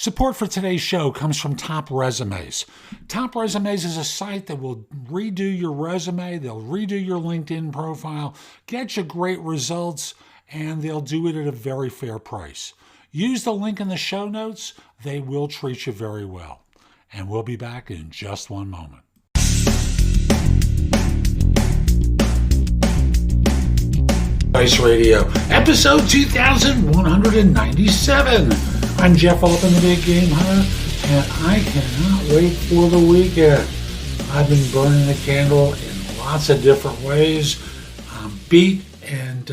Support for today's show comes from Top Resumes. Top Resumes is a site that will redo your resume, they'll redo your LinkedIn profile, get you great results, and they'll do it at a very fair price. Use the link in the show notes. They will treat you very well. And we'll be back in just one moment. Vice Radio, episode 2197. I'm Jeff Altman, the Big Game Hunter, and I cannot wait for the weekend. I've been burning the candle in lots of different ways. I'm beat, and,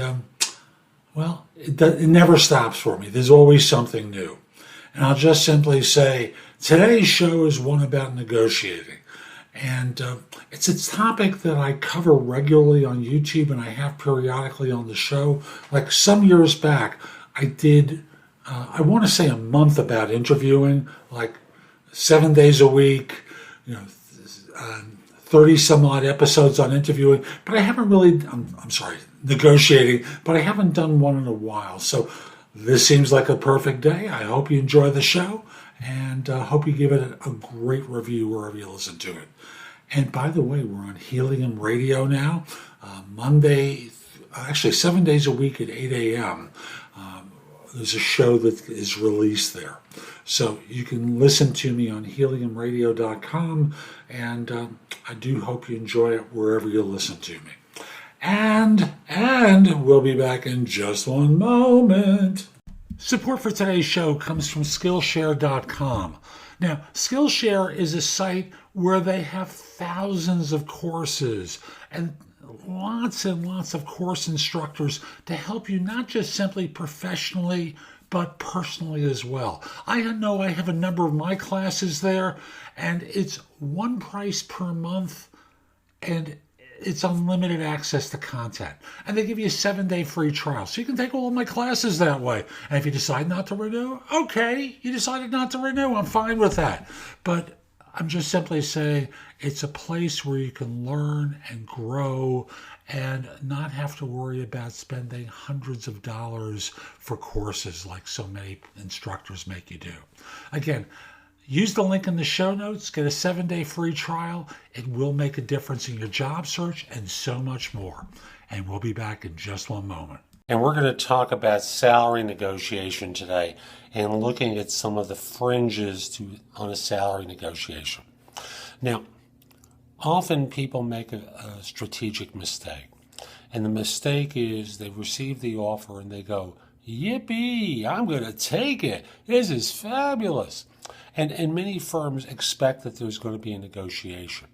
it never stops for me. There's always something new. And I'll just simply say, today's show is one about negotiating. And it's a topic that I cover regularly on YouTube and I have periodically on the show. Like some years back, I did, I want to say a month about interviewing, like 7 days a week, 30 some odd episodes on interviewing, but I haven't really, negotiating, but I haven't done one in a while. So this seems like a perfect day. I hope you enjoy the show and hope you give it a great review wherever you listen to it. And by the way, we're on Helium Radio now, Monday, actually 7 days a week at 8 a.m. There's a show that is released there. So you can listen to me on heliumradio.com, and I do hope you enjoy it wherever you listen to me. And we'll be back in just one moment. Support for today's show comes from Skillshare.com. Now, Skillshare is a site where they have thousands of courses and lots of course instructors to help you not just simply professionally, but personally as well. I know I have a number of my classes there, and it's one price per month, and it's unlimited access to content. And they give you a 7-day free trial. So you can take all of my classes that way. And if you decide not to renew, okay, you decided not to renew. I'm fine with that. But I'm just simply saying it's a place where you can learn and grow and not have to worry about spending hundreds of dollars for courses like so many instructors make you do. Again, use the link in the show notes, get a 7-day free trial. It will make a difference in your job search and so much more. And we'll be back in just one moment. And we're going to talk about salary negotiation today and looking at some of the fringes on a salary negotiation. Now, often people make a strategic mistake. And the mistake is they receive the offer and they go, yippee, I'm going to take it. This is fabulous. And many firms expect that there's going to be a negotiation.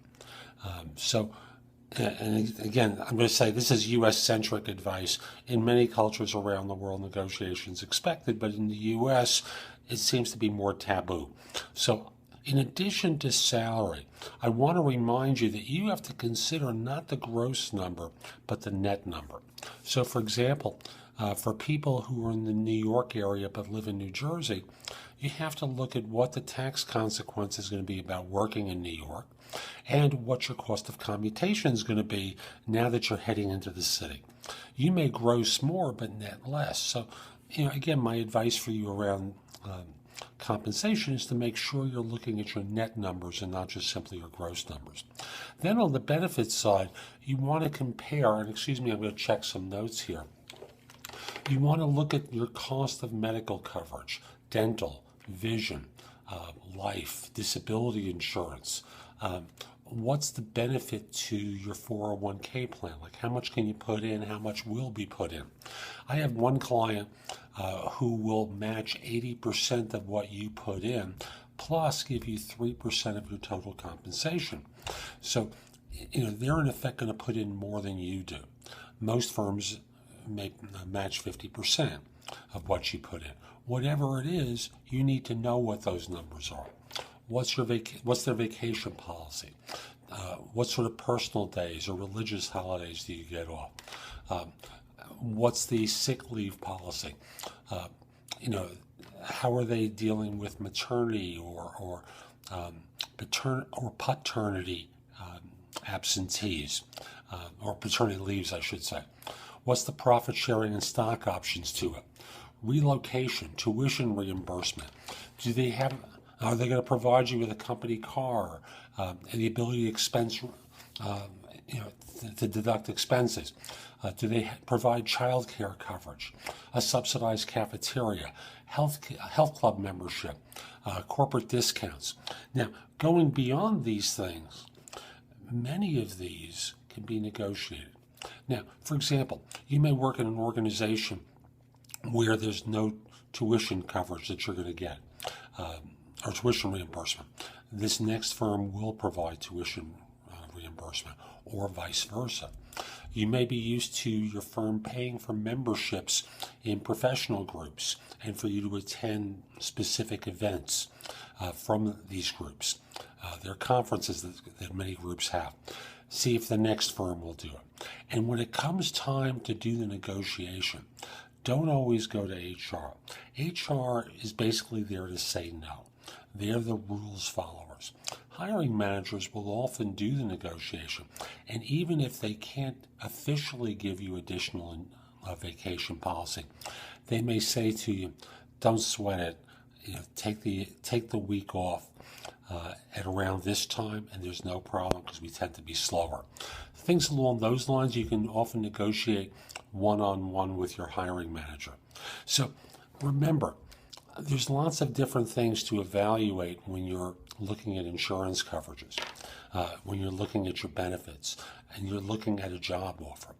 And again, I'm going to say this is U.S.-centric advice. In many cultures around the world, negotiation is expected, but in the U.S., it seems to be more taboo. So in addition to salary, I want to remind you that you have to consider not the gross number, but the net number. So for example, for people who are in the New York area but live in New Jersey, you have to look at what the tax consequence is going to be about working in New York and what your cost of commutation is going to be now that you're heading into the city. You may gross more but net less. So, again, my advice for you around compensation is to make sure you're looking at your net numbers and not just simply your gross numbers. Then on the benefits side, you want to compare, and I'm going to check some notes here. You want to look at your cost of medical coverage, dental, vision, life, disability insurance. What's the benefit to your 401k plan? Like how much can you put in? How much will be put in? I have one client who will match 80% of what you put in, plus give you 3% of your total compensation. So, they're in effect going to put in more than you do. Most firms may match 50% of what you put in. Whatever it is, you need to know what those numbers are. What's their vacation policy? What sort of personal days or religious holidays do you get off? What's the sick leave policy? How are they dealing with maternity or paternity absentees or paternity leaves, I should say? What's the profit sharing and stock options to it? relocation, tuition reimbursement. Are they going to provide you with a company car and the ability to expense, to deduct expenses? Do they provide child care coverage, a subsidized cafeteria, health club membership, corporate discounts? Now, going beyond these things, many of these can be negotiated. Now, for example, you may work in an organization where there's no tuition coverage that you're going to get, or tuition reimbursement. This next firm will provide tuition reimbursement, or vice versa. You may be used to your firm paying for memberships in professional groups and for you to attend specific events from these groups. There are conferences that many groups have. See if the next firm will do it. And when it comes time to do the negotiation, don't always go to HR. HR is basically there to say no. They're the rules followers. Hiring managers will often do the negotiation, and even if they can't officially give you additional vacation policy, they may say to you, "Don't sweat it. Take the week off at around this time, and there's no problem because we tend to be slower." Things along those lines you can often negotiate one-on-one with your hiring manager. So remember, there's lots of different things to evaluate when you're looking at insurance coverages, when you're looking at your benefits, and you're looking at a job offer.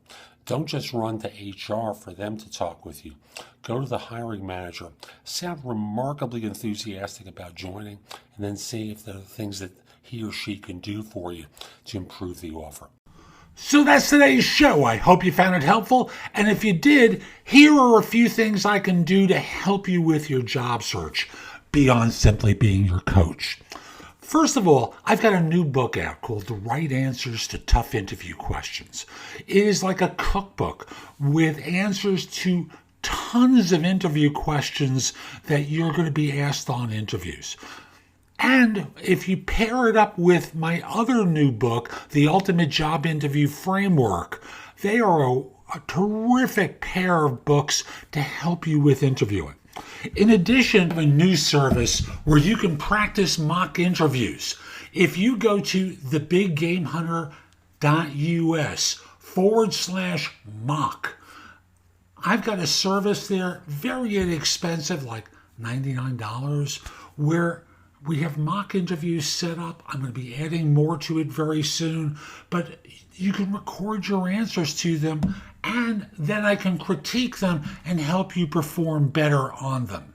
Don't just run to HR for them to talk with you. Go to the hiring manager, sound remarkably enthusiastic about joining, and then see if there are things that he or she can do for you to improve the offer. So that's today's show. I hope you found it helpful. And if you did, here are a few things I can do to help you with your job search beyond simply being your coach. First of all, I've got a new book out called The Right Answers to Tough Interview Questions. It is like a cookbook with answers to tons of interview questions that you're going to be asked on interviews. And if you pair it up with my other new book, The Ultimate Job Interview Framework, they are a terrific pair of books to help you with interviewing. In addition, I have a new service where you can practice mock interviews. If you go to thebiggamehunter.us/mock, I've got a service there, very inexpensive, like $99, where we have mock interviews set up. I'm going to be adding more to it very soon, but you can record your answers to them, and then I can critique them and help you perform better on them.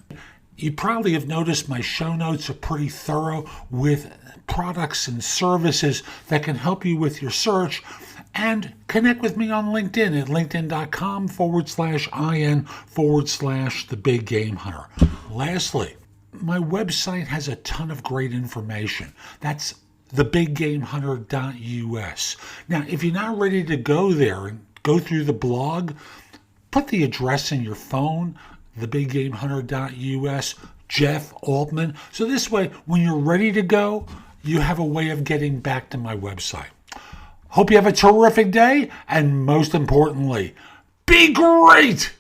You probably have noticed my show notes are pretty thorough with products and services that can help you with your search. And connect with me on LinkedIn at linkedin.com/in/thebiggamehunter. Lastly, my website has a ton of great information. That's thebiggamehunter.us. Now, if you're not ready to go there and go through the blog, put the address in your phone, thebiggamehunter.us, Jeff Altman. So this way, when you're ready to go, you have a way of getting back to my website. Hope you have a terrific day, and most importantly, be great!